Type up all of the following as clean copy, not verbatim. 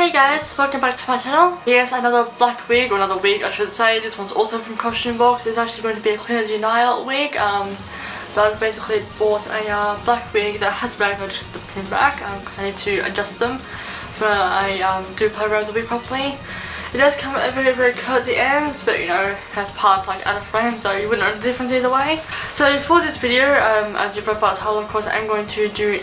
Hey guys, welcome back to my channel. Here's another black wig, or another wig I should say. This one's also from Costume Box. It's actually going to be a cleaner denial wig. But I basically bought a black wig that has been able to the pin back because I need to adjust them when I do play around the wig properly. It does come at very curved at the ends, but you know, it has parts like out of frame, so you wouldn't know the difference either way. So for this video, as you've read by the title, of course, I'm going to do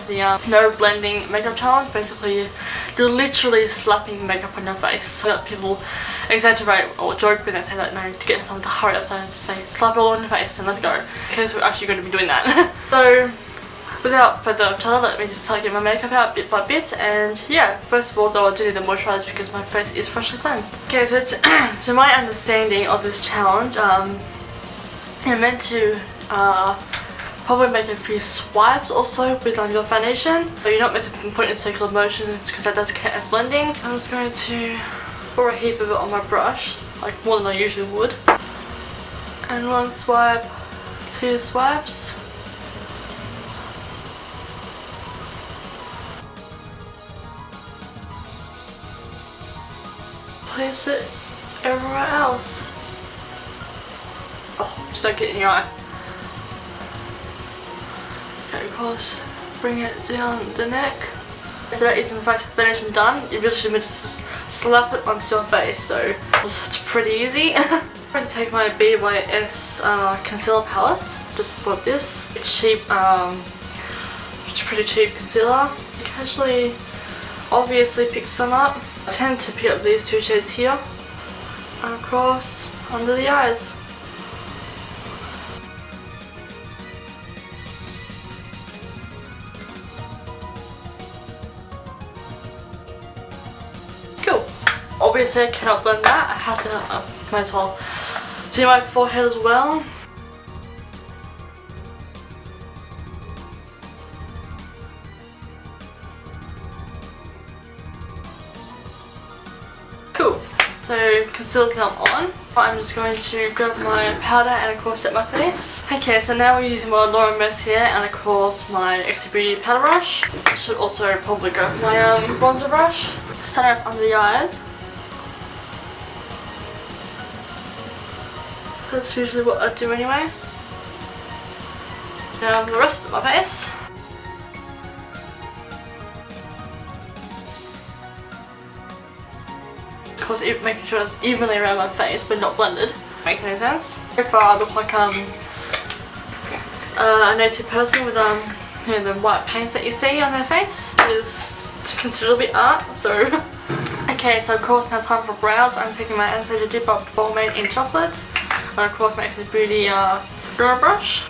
the no blending makeup challenge. Basically, you're literally slapping makeup on your face. So that people exaggerate or joke when they say that, no, to get someone to hurry up, so I just say slap it all on your face and let's go. Because we're actually going to be doing that. So without further ado, let me just start getting my makeup out bit by bit. And yeah, first of all though, I do need the moisturizer because my face is freshly cleansed. Okay, so to my understanding of this challenge, you're meant to probably make a few swipes also with your foundation. But you're not meant to put it in circular motions because that does count as blending. I'm just going to pour a heap of it on my brush, like more than I usually would. And one swipe, two swipes. Place it everywhere else. Oh, just don't get in your eye. Okay, of course, bring it down the neck. So that is my face foundation done. You really should just slap it onto your face, so it's pretty easy. I'm going to take my BYS concealer palette, just like this. It's cheap, it's a pretty cheap concealer. You can actually obviously pick some up. I tend to pick up these two shades here and of course under the eyes. Cool. Obviously I cannot blend that. I have to might as well do my forehead as well. Cool, so concealer's now on. I'm just going to grab my powder and of course set my face. Okay, so now we're using my Laura Mercier and of course my Extra Beauty powder brush. I should also probably grab my bronzer brush. Start off under the eyes. That's usually what I do anyway. Now the rest of my face. Of course, making sure it's evenly around my face but not blended. Makes any sense. So far I look like a native person with you know, the white paints that you see on their face. It is considerably art, so okay, so of course now time for brows. I'm taking my Anastasia Dip Up Bold Made in Chocolates and of course my Extra Beauty Bronzer brush.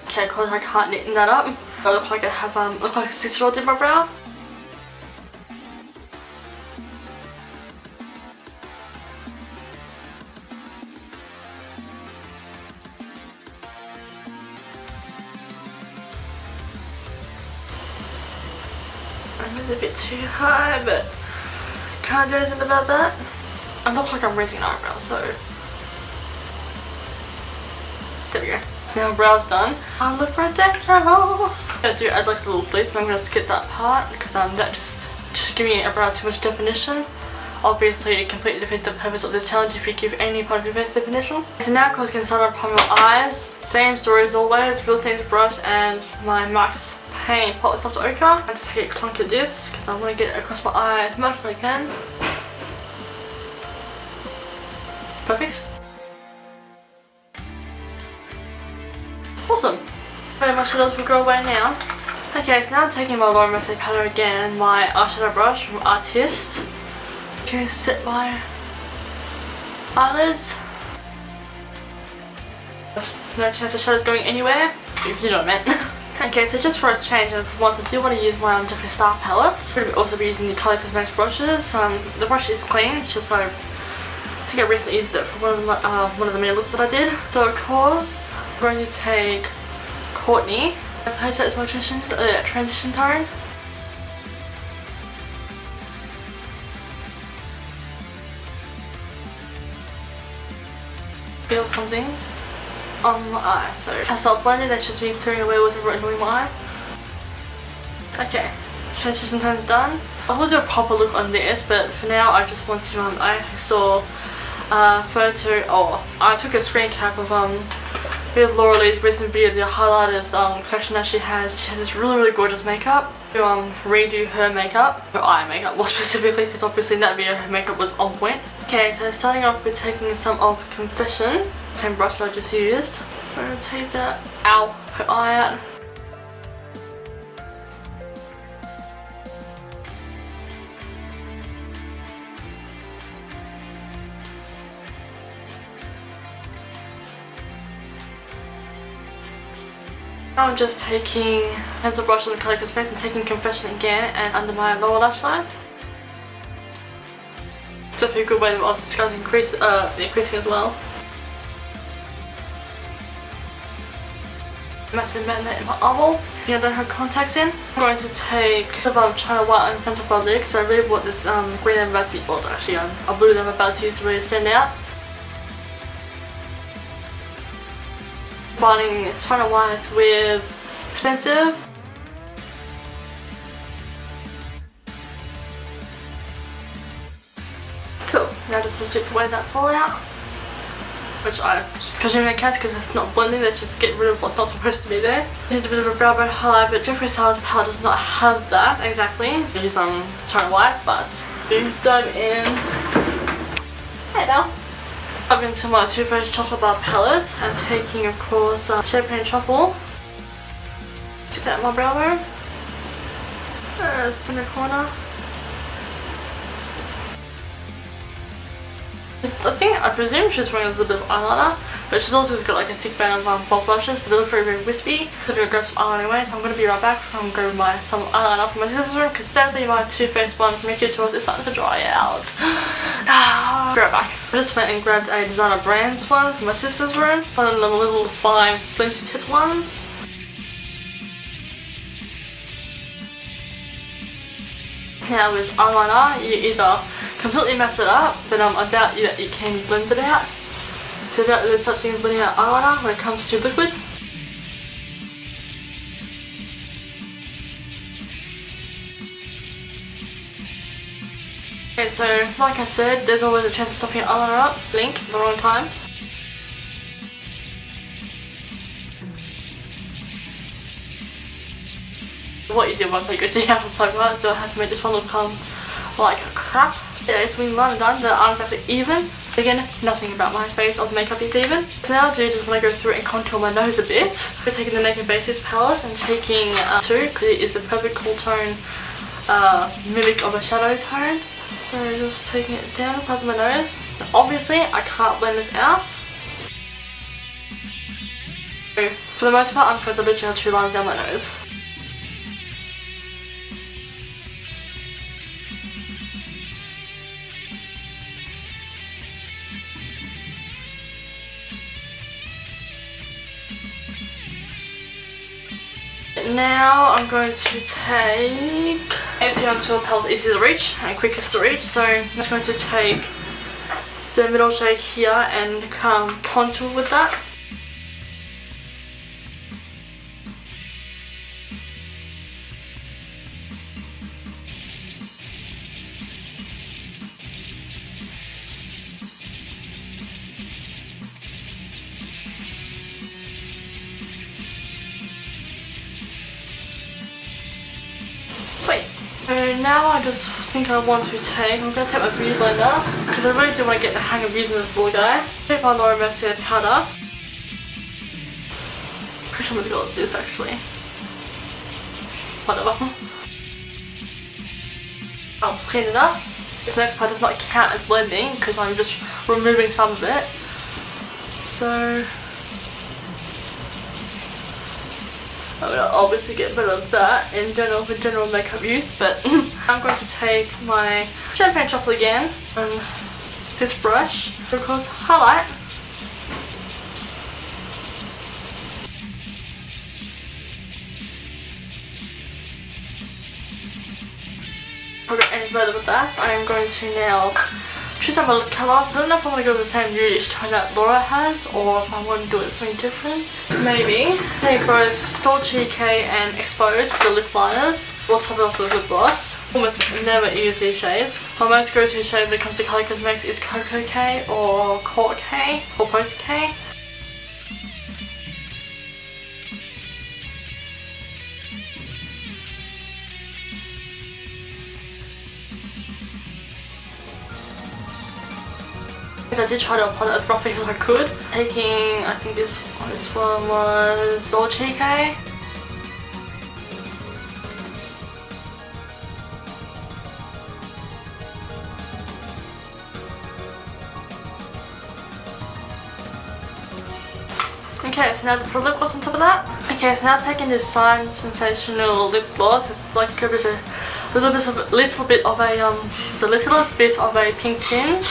Okay, of course I can't neaten that up. I look like I have look like a 6-year-old in my brow. I'm a bit too high, but can't do anything about that. I look like I'm raising an eyebrow, so there we go. Now brows done. I look ridiculous. I do add like a little bleach, but I'm going to skip that part because that just giving a brow too much definition. Obviously it completely defeats the purpose of this challenge if you give any part of your face definition. So now of course you can start on your eyes. Same story as always, real things brush and my Max Paint Pot Soft Ochre. I'm just take a clunk of this because I want to get it across my eye as much as I can. Perfect. Awesome. Very much shadows will go away now. Okay, so now I'm taking my Laura Mercier powder again and my eyeshadow brush from Artist to set my eyelids. There's no chance the shadow's going anywhere, if you know what I meant. Okay, so just for a change, and for once I do want to use my Jeffree Star palettes. I'm going to also be using the Color Cosmetics brushes. The brush is clean, it's just I think I recently used it for one of the mini looks that I did. So of course, I'm going to take Courtney and place that as my transition tone. feel something on my eye. So I start blending, that's just me clearing away whatever annoying my eye. Okay, transition tone's done. I will do a proper look on this, but for now I just want to, I saw a photo, or I took a screen cap of with Laura Lee's recent video, the highlighters collection that she has. She has this really gorgeous makeup. To redo her makeup, her eye makeup more specifically, because obviously in that video her makeup was on point. Okay, so starting off with taking some of Confession, same brush that I just used. I'm gonna take that, ow, her eye out. Now I'm just taking pencil brush and colour space and taking Confession again and under my lower lash line. It's a pretty good way of disguising creasing as well. Massive magnet in my eyeball. I don't have contacts in. I'm going to take the China White and Central Public because I really want this green I'm about to use, well actually a blue that I'm about to use to really stand out. Combining China White with Expensive. Cool, now just to sweep away that fallout, which I presume they can't because it's not blending, let's just get rid of what's not supposed to be there. Need a bit of a brow bone highlight, but Jeffree Star's palette does not have that exactly. So use China White, but do dive in. Hey now. I've been to my Too Faced Chocolate Bar palette and taking, of course, Champagne Truffle. Stick that in my brow bone. There's in the corner. I presume she's wearing a little bit of eyeliner, but she's also got like a thick band of false lashes, but they look very wispy. So I'm going to grab some eyeliner anyway, so I'm going to be right back. I'm going to grab some eyeliner from my sister's room because sadly my Too Faced one from Mickey Tours is starting to dry out. Be right back. I just went and grabbed a designer brands one from my sister's room, one of the little fine flimsy tip ones. Now with eyeliner, you either completely mess it up, but I doubt that you can blend it out. So I doubt there's such thing as blending out eyeliner when it comes to liquid. Okay, so like I said, there's always a chance of stopping your eyeliner up, blink, at the wrong time. What you do once I go to the other side, right? So I had to make this one look like crap. Yeah, it's been done, that aren't exactly even. Again, nothing about my face or the makeup is even. So now I do just want to go through and contour my nose a bit. We're taking the Naked Basics palette and taking 2 because it is a perfect cool tone mimic of a shadow tone. So just taking it down the sides of my nose. And obviously I can't blend this out. So for the most part I'm going to literally have 2 lines down my nose. Now I'm going to take AC on 2 palettes, easy to reach and quickest to reach. So I'm just going to take the middle shade here and contour with that. Sweet. So now I just think I want to take, I'm going to take my beauty blender because I really do want to get the hang of using this little guy. Take my Laura Mercier powder. Pretty sure I'm going to go with this actually. Whatever. I'll clean it up. This next part does not count as blending because I'm just removing some of it. So I'm going to obviously get rid of that in general for general makeup use, but I'm going to take my Champagne Truffle again and this brush to of course highlight. If I go any further with that, I am going to now choose my lip colour. So I don't know if I want to go with the same nudish tone that Laura has or if I want to do it something different. Maybe take both Dolce K and Exposed with the lip liners. We'll top it off with lip gloss. Almost never use these shades. My most go-to shade when it comes to colour cosmetics is Cocoa K or Court K or Post K. I did try to apply that as roughly as I could. Taking, I think this one was Dolce K. Okay, so now to put lip gloss on top of that. Okay, so now taking this Sign Sensational lip gloss. It's like a little bit of a the littlest bit of a pink tinge.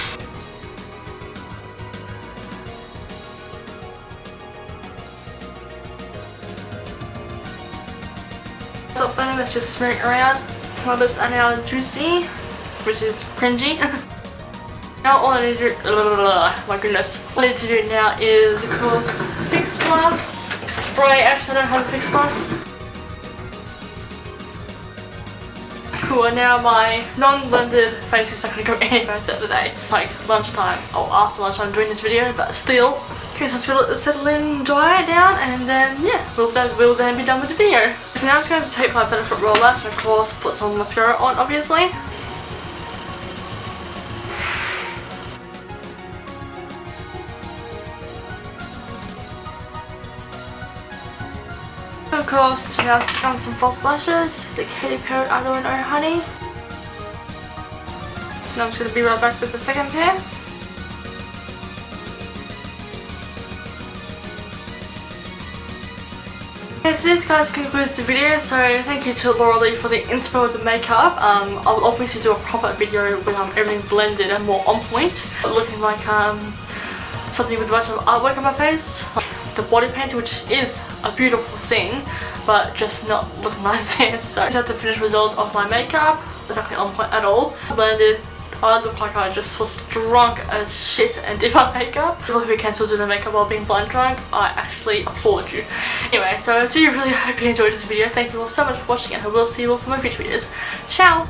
Stop blending, let's just smear it around. My lips are now juicy, which is cringy. Now all I need to do, my goodness. All I need to do now is, of course, Fix Plus. Spray eyeshadow, have a Fix Plus. Cool, and now my non-blended face is not going to go anywhere except today. Like lunchtime, or after lunchtime doing this video, but still. Okay, so I'm just going to let this settle in, dry it down, and then, yeah, we'll then be done with the video. So now I'm just going to take my Benefit Roller Lash and of course put some mascara on, obviously. Of course, now stick on some false lashes, the Katy Perry I Don't Know Honey. Now I'm just going to be right back with the second pair. Okay, so this guys concludes the video, so thank you to Laura Lee for the inspo of the makeup. I'll obviously do a proper video with everything blended and more on point. Looking like something with a bunch of artwork on my face. The body painting, which is a beautiful thing, but just not looking like this. So this is the finished result of my makeup. Exactly on point at all. Blended. I look like I just was drunk as shit and did my makeup. People who can still do their makeup while being blind drunk, I actually applaud you. Anyway, so I do really hope you enjoyed this video. Thank you all so much for watching and I will see you all for my future videos. Ciao!